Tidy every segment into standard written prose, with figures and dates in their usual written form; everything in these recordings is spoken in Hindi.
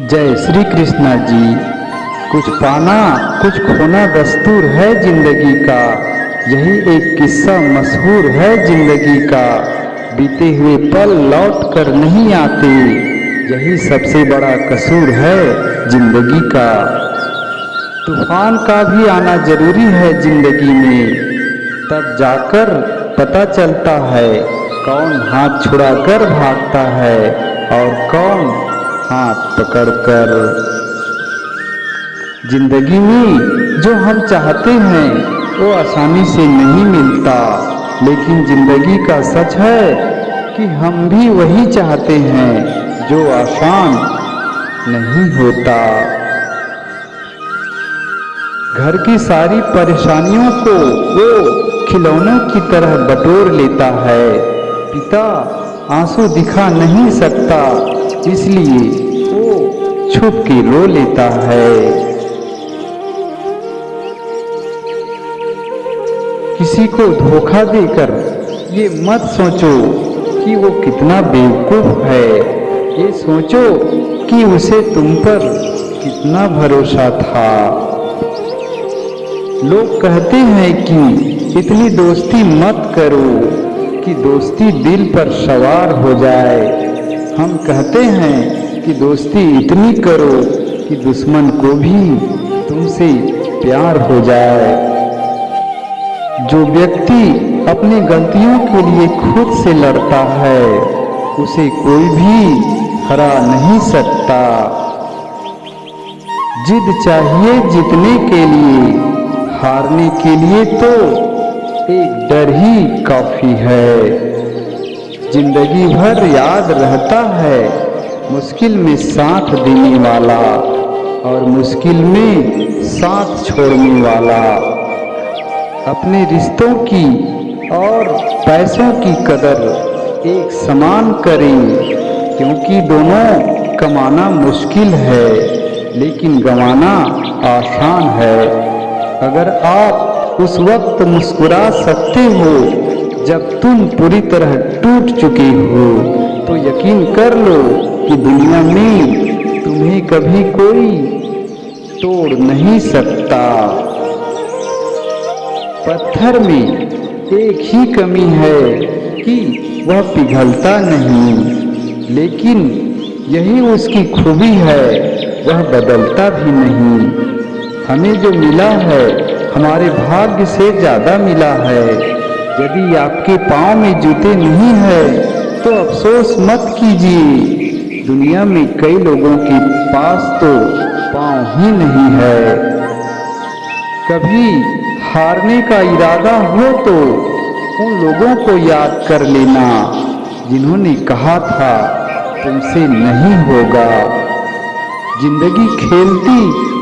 जय श्री कृष्णा जी। कुछ पाना कुछ खोना दस्तूर है जिंदगी का, यही एक किस्सा मशहूर है जिंदगी का। बीते हुए पल लौट कर नहीं आते, यही सबसे बड़ा कसूर है जिंदगी का। तूफान का भी आना जरूरी है जिंदगी में, तब जाकर पता चलता है कौन हाथ छुड़ाकर भागता है और कौन हाथ पकड़कर। जिंदगी में जो हम चाहते हैं वो आसानी से नहीं मिलता, लेकिन जिंदगी का सच है कि हम भी वही चाहते हैं जो आसान नहीं होता। घर की सारी परेशानियों को वो खिलौनों की तरह बटोर लेता है। पिता आंसू दिखा नहीं सकता, इसलिए वो छुप के रो लेता है। किसी को धोखा देकर ये मत सोचो कि वो कितना बेवकूफ है, ये सोचो कि उसे तुम पर कितना भरोसा था। लोग कहते हैं कि इतनी दोस्ती मत करो कि दोस्ती दिल पर सवार हो जाए। हम कहते हैं कि दोस्ती इतनी करो कि दुश्मन को भी तुमसे प्यार हो जाए। जो व्यक्ति अपनी गलतियों के लिए खुद से लड़ता है, उसे कोई भी हरा नहीं सकता। जिद चाहिए जीतने के लिए, हारने के लिए तो एक डर ही काफी है। जिंदगी भर याद रहता है मुश्किल में साथ देने वाला और मुश्किल में साथ छोड़ने वाला। अपने रिश्तों की और पैसों की कदर एक समान करें, क्योंकि दोनों कमाना मुश्किल है लेकिन गंवाना आसान है। अगर आप उस वक्त मुस्कुरा सकते हो जब तुम पूरी तरह टूट चुके हो, तो यकीन कर लो कि दुनिया में तुम्हें कभी कोई तोड़ नहीं सकता। पत्थर में एक ही कमी है कि वह पिघलता नहीं, लेकिन यही उसकी खूबी है, वह बदलता भी नहीं। हमें जो मिला है हमारे भाग्य से ज़्यादा मिला है। यदि आपके पाँव में जूते नहीं है तो अफसोस मत कीजिए, दुनिया में कई लोगों के पास तो पाँव ही नहीं है। कभी हारने का इरादा हो तो उन लोगों को याद कर लेना जिन्होंने कहा था तुमसे नहीं होगा। जिंदगी खेलती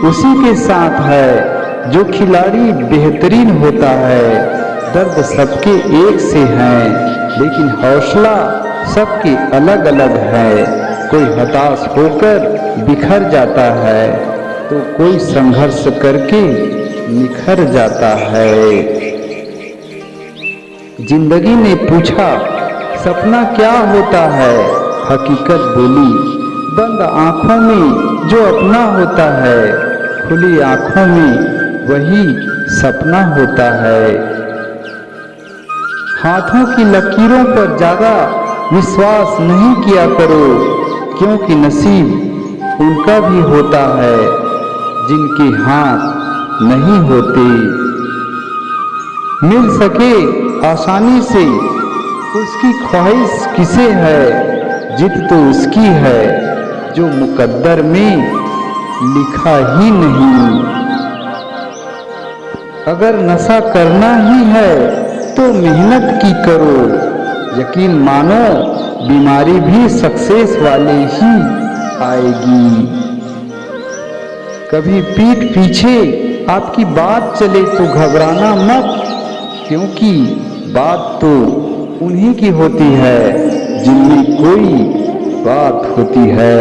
उसी के साथ है जो खिलाड़ी बेहतरीन होता है। दर्द सबके एक से है, लेकिन हौसला सबके अलग अलग है। कोई हताश होकर बिखर जाता है तो कोई संघर्ष करके निखर जाता है। जिंदगी ने पूछा सपना क्या होता है, हकीकत बोली बंद आंखों में जो अपना होता है, खुली आंखों में वही सपना होता है। हाथों की लकीरों पर ज्यादा विश्वास नहीं किया करो, क्योंकि नसीब उनका भी होता है जिनके हाथ नहीं होते। मिल सके आसानी से उसकी ख्वाहिश किसे है, जिद तो उसकी है जो मुकद्दर में लिखा ही नहीं। अगर नशा करना ही है तो मेहनत की करो, यकीन मानो बीमारी भी सक्सेस वाले ही आएगी। कभी पीठ पीछे आपकी बात चले तो घबराना मत, क्योंकि बात तो उन्हीं की होती है जिनमें कोई बात होती है।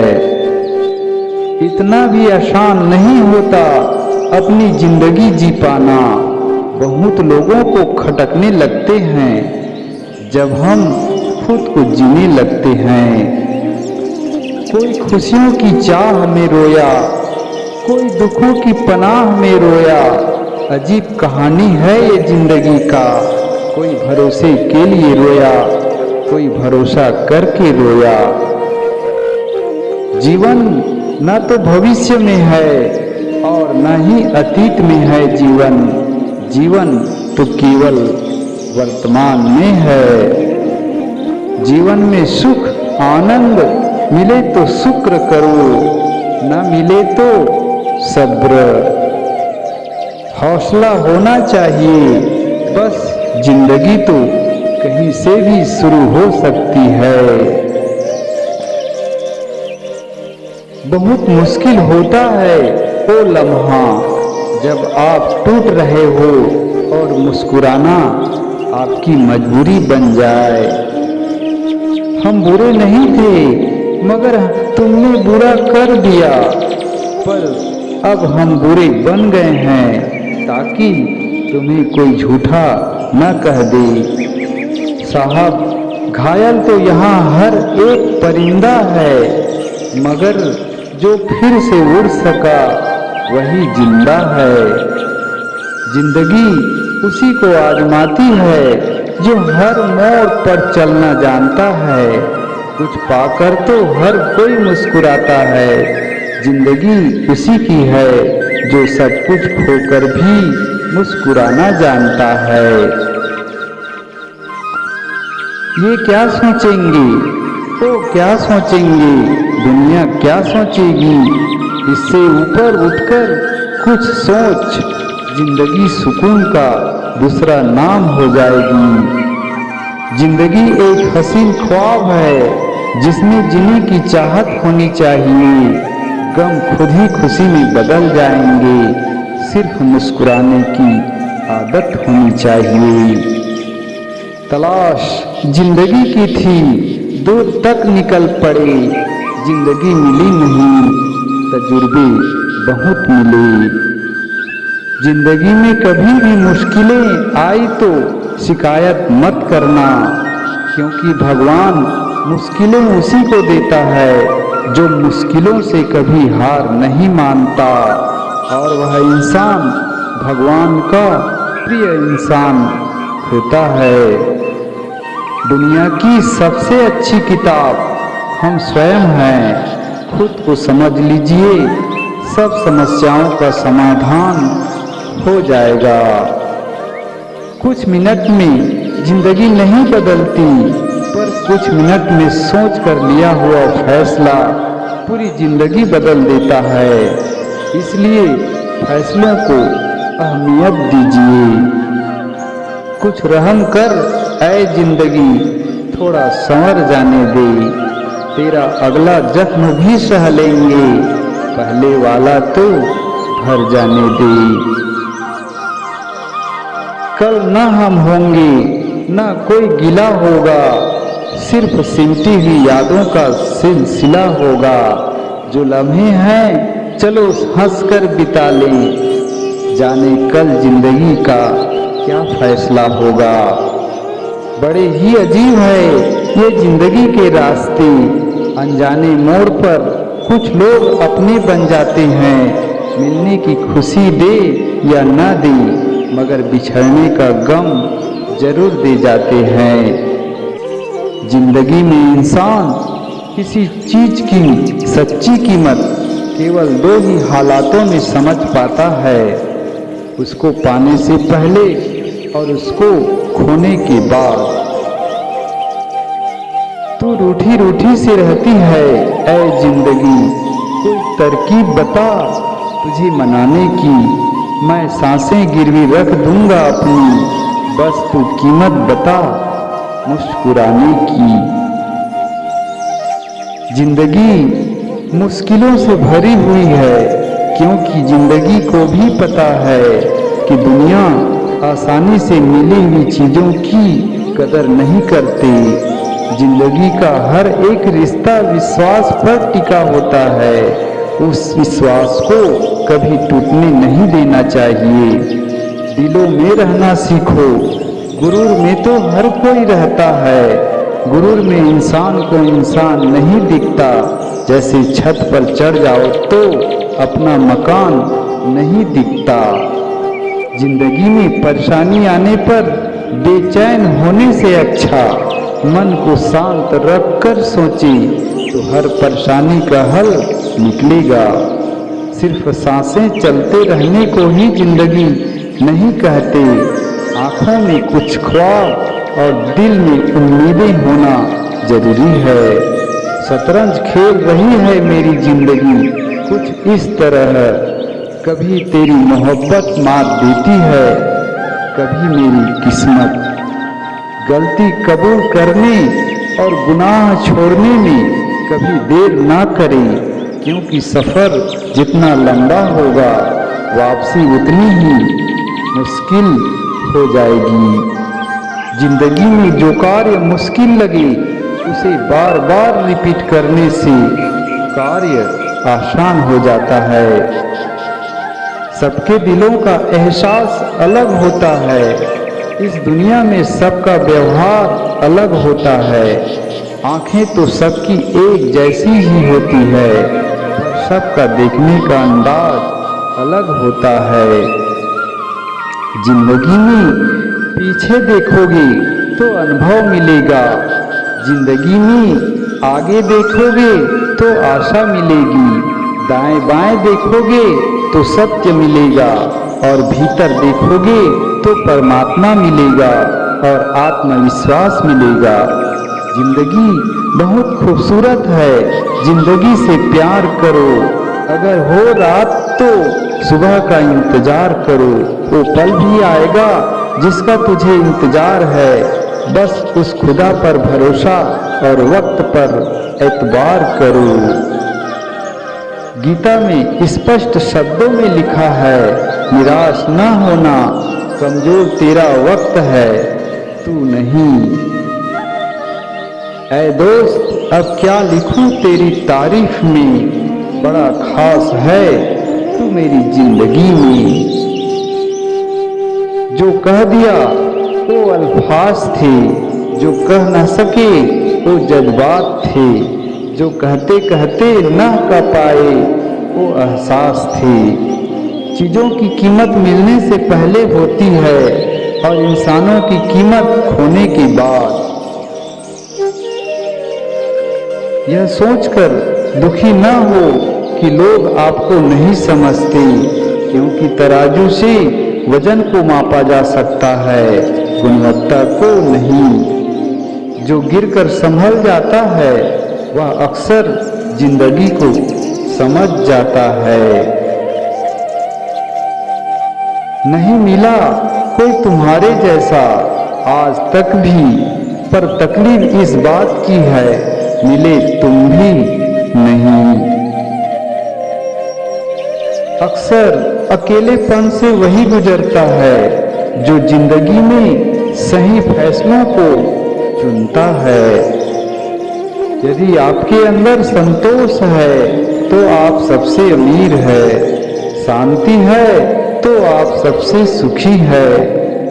इतना भी आसान नहीं होता अपनी जिंदगी जी पाना। बहुत लोगों को खटकने लगते हैं जब हम खुद को जीने लगते हैं। कोई खुशियों की चाह में रोया, कोई दुखों की पनाह में रोया। अजीब कहानी है ये जिंदगी का, कोई भरोसे के लिए रोया, कोई भरोसा करके रोया। जीवन न तो भविष्य में है और न ही अतीत में है जीवन, जीवन तो केवल वर्तमान में है। जीवन में सुख आनंद मिले तो शुक्र करो, न मिले तो सब्र। हौसला होना चाहिए, बस जिंदगी तो कहीं से भी शुरू हो सकती है। बहुत मुश्किल होता है वो लम्हा जब आप टूट रहे हो और मुस्कुराना आपकी मजबूरी बन जाए। हम बुरे नहीं थे मगर तुमने बुरा कर दिया, पर अब हम बुरे बन गए हैं ताकि तुम्हें कोई झूठा न कह दे। साहब घायल तो यहाँ हर एक परिंदा है, मगर जो फिर से उड़ सका वही जिंदा है। जिंदगी उसी को आजमाती है जो हर मोड़ पर चलना जानता है। कुछ पाकर तो हर कोई मुस्कुराता है, जिंदगी उसी की है जो सब कुछ खोकर भी मुस्कुराना जानता है। ये क्या सोचेंगे, वो क्या सोचेंगे, दुनिया क्या सोचेगी, इससे ऊपर उठकर कुछ सोच। जिंदगी सुकून का दूसरा नाम हो जाएगी। जिंदगी एक हसीन ख्वाब है जिसमें जीने की चाहत होनी चाहिए। गम खुद ही खुशी में बदल जाएंगे, सिर्फ मुस्कुराने की आदत होनी चाहिए। तलाश जिंदगी की थी, दूर तक निकल पड़े, जिंदगी मिली नहीं, तजुर्बे बहुत मिले। जिंदगी में कभी भी मुश्किलें आई तो शिकायत मत करना, क्योंकि भगवान मुश्किलें उसी को देता है जो मुश्किलों से कभी हार नहीं मानता, और वह इंसान भगवान का प्रिय इंसान होता है। दुनिया की सबसे अच्छी किताब हम स्वयं हैं। खुद को समझ लीजिए, सब समस्याओं का समाधान हो जाएगा। कुछ मिनट में जिंदगी नहीं बदलती, पर कुछ मिनट में सोच कर लिया हुआ फैसला पूरी जिंदगी बदल देता है। इसलिए फैसलों को अहमियत दीजिए। कुछ रहम कर ऐ जिंदगी, थोड़ा संवर जाने दे, तेरा अगला जख्म भी सह लेंगे, पहले वाला तो भर जाने दे। कल न हम होंगे न कोई गिला होगा, सिर्फ सिमटी हुई यादों का सिलसिला होगा। जो लम्हे हैं चलो हंसकर बिता लें, जाने कल जिंदगी का क्या फैसला होगा। बड़े ही अजीब है ये जिंदगी के रास्ते, अनजाने मोड़ पर कुछ लोग अपने बन जाते हैं। मिलने की खुशी दे या ना दे, मगर बिछड़ने का गम जरूर दे जाते हैं। जिंदगी में इंसान किसी चीज की सच्ची कीमत केवल दो ही हालातों में समझ पाता है, उसको पाने से पहले और उसको खोने के बाद। तू रूठी रूठी से रहती है ऐ जिंदगी, कोई तरकीब बता तुझे मनाने की। मैं सांसें गिरवी रख दूंगा अपनी, बस तू कीमत बता मुस्कुराने की। जिंदगी मुश्किलों से भरी हुई है, क्योंकि जिंदगी को भी पता है कि दुनिया आसानी से मिली हुई चीजों की कदर नहीं करती। जिंदगी का हर एक रिश्ता विश्वास पर टिका होता है, उस विश्वास को कभी टूटने नहीं देना चाहिए। दिलों में रहना सीखो, गुरूर में तो हर कोई रहता है, गुरूर में इंसान को इंसान नहीं दिखता, जैसे छत पर चढ़ जाओ तो अपना मकान नहीं दिखता। जिंदगी में परेशानी आने पर बेचैन होने से अच्छा मन को शांत रखकर सोचे तो हर परेशानी का हल निकलेगा। सिर्फ सांसें चलते रहने को ही जिंदगी नहीं कहते, आँखों में कुछ ख्वाब और दिल में उम्मीदें होना जरूरी है। शतरंज खेल रही है मेरी जिंदगी कुछ इस तरह, कभी तेरी मोहब्बत मात देती है, कभी मेरी किस्मत। गलती कबूल करने और गुनाह छोड़ने में कभी देर ना करे, क्योंकि सफ़र जितना लंबा होगा वापसी उतनी ही मुश्किल हो जाएगी। जिंदगी में जो कार्य मुश्किल लगे उसे बार बार रिपीट करने से कार्य आसान हो जाता है। सबके दिलों का एहसास अलग होता है, इस दुनिया में सबका व्यवहार अलग होता है। आंखें तो सबकी एक जैसी ही होती है, पर सबका देखने का अंदाज अलग होता है। जिंदगी में पीछे देखोगे तो अनुभव मिलेगा, जिंदगी में आगे देखोगे तो आशा मिलेगी, दाएं बाएं देखोगे तो सत्य मिलेगा और भीतर देखोगे तो परमात्मा मिलेगा और आत्मविश्वास मिलेगा। जिंदगी बहुत खूबसूरत है, जिंदगी से प्यार करो। अगर हो रात तो सुबह का इंतजार करो, वो पल भी आएगा जिसका तुझे इंतजार है। बस उस खुदा पर भरोसा और वक्त पर एतबार करो। गीता में स्पष्ट शब्दों में लिखा है, निराश न होना, कमजोर तेरा वक्त है, तू नहीं। ऐ दोस्त अब क्या लिखूं तेरी तारीफ में, बड़ा खास है तू मेरी जिंदगी में। जो कह दिया वो अल्फाज थे, जो कह न सके वो जज्बात थे, जो कहते कहते न कह पाए वो एहसास थे। चीज़ों की कीमत मिलने से पहले होती है और इंसानों की कीमत खोने के बाद। यह सोचकर दुखी न हो कि लोग आपको नहीं समझते, क्योंकि तराजू से वजन को मापा जा सकता है, गुणवत्ता को नहीं। जो गिरकर संभल जाता है वह अक्सर जिंदगी को समझ जाता है। नहीं मिला कोई तुम्हारे जैसा आज तक भी, पर तकलीफ इस बात की है मिले तुम भी नहीं। अक्सर अकेलेपन से वही गुजरता है जो जिंदगी में सही फैसलों को चुनता है। यदि आपके अंदर संतोष है तो आप सबसे अमीर है, शांति है तो आप सबसे सुखी है,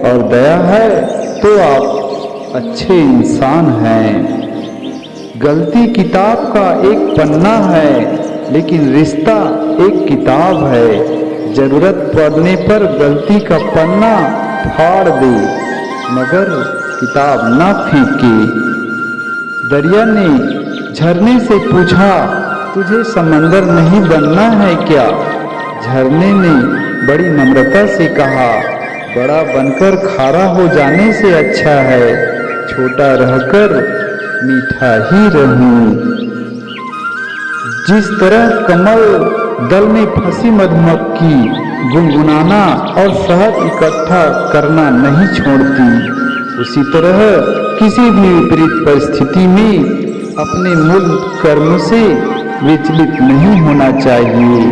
और दया है तो आप अच्छे इंसान हैं। गलती किताब का एक पन्ना है, लेकिन रिश्ता एक किताब है। जरूरत पड़ने पर गलती का पन्ना फाड़ दे, मगर किताब ना फेंके। दरिया ने झरने से पूछा, तुझे समंदर नहीं बनना है क्या? झरने ने बड़ी नम्रता से कहा, बड़ा बनकर खारा हो जाने से अच्छा है छोटा रहकर मीठा ही रहूं। जिस तरह कमल दल में फंसी मधुमक्खी गुनगुनाना और शहद इकट्ठा करना नहीं छोड़ती, उसी तरह किसी भी विपरीत परिस्थिति में अपने मूल कर्म से विचलित नहीं होना चाहिए।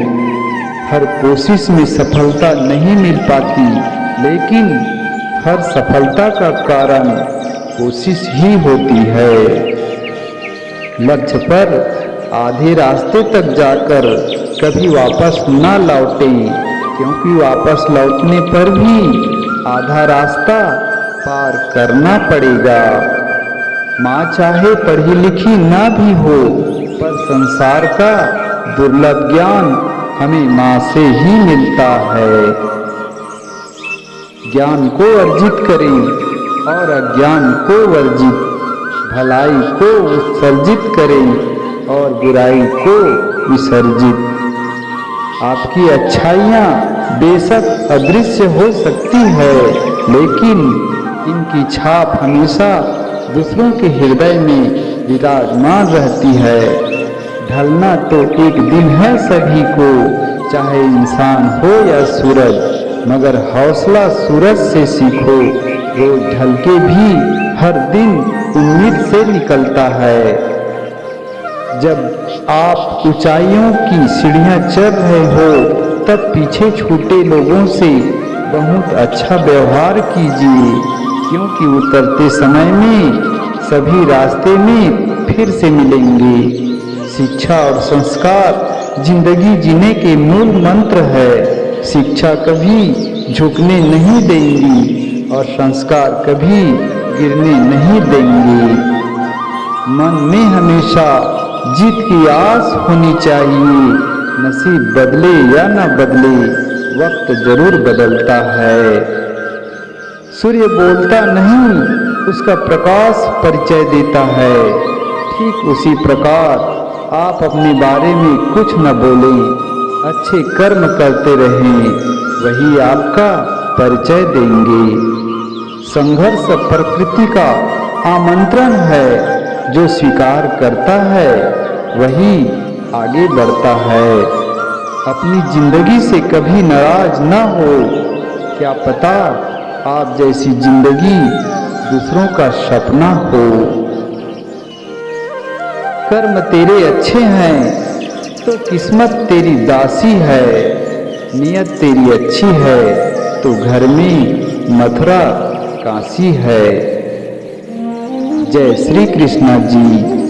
हर कोशिश में सफलता नहीं मिल पाती, लेकिन हर सफलता का कारण कोशिश ही होती है। लक्ष्य पर आधे रास्ते तक जाकर कभी वापस न लौटे, क्योंकि वापस लौटने पर भी आधा रास्ता पार करना पड़ेगा। माँ चाहे पढ़ी लिखी ना भी हो, पर संसार का दुर्लभ ज्ञान हमें माँ से ही मिलता है। ज्ञान को अर्जित करें और अज्ञान को वर्जित, भलाई को उत्सर्जित करें और बुराई को विसर्जित। आपकी अच्छाइयाँ बेशक अदृश्य हो सकती है, लेकिन इनकी छाप हमेशा दूसरों के हृदय में विराजमान रहती है। ढलना तो एक दिन है सभी को, चाहे इंसान हो या सूरज, मगर हौसला सूरज से सीखो। रोज ढल के भी हर दिन उम्मीद से निकलता है। जब आप ऊंचाइयों की सीढ़ियां चढ़ रहे हो, तब पीछे छूटे लोगों से बहुत अच्छा व्यवहार कीजिए, क्योंकि उतरते समय में सभी रास्ते में फिर से मिलेंगे। शिक्षा और संस्कार जिंदगी जीने के मूल मंत्र है। शिक्षा कभी झुकने नहीं देंगी और संस्कार कभी गिरने नहीं देंगे। मन में हमेशा जीत की आस होनी चाहिए। नसीब बदले या न बदले, वक्त जरूर बदलता है। सूर्य बोलता नहीं, उसका प्रकाश परिचय देता है। ठीक उसी प्रकार आप अपने बारे में कुछ न बोलें, अच्छे कर्म करते रहें, वही आपका परिचय देंगे। संघर्ष प्रकृति का आमंत्रण है, जो स्वीकार करता है वही आगे बढ़ता है। अपनी जिंदगी से कभी नाराज न हो, क्या पता आप जैसी जिंदगी दूसरों का सपना हो। कर्म तेरे अच्छे हैं तो किस्मत तेरी दासी है, नियत तेरी अच्छी है तो घर में मथुरा काशी है। जय श्री कृष्ण जी।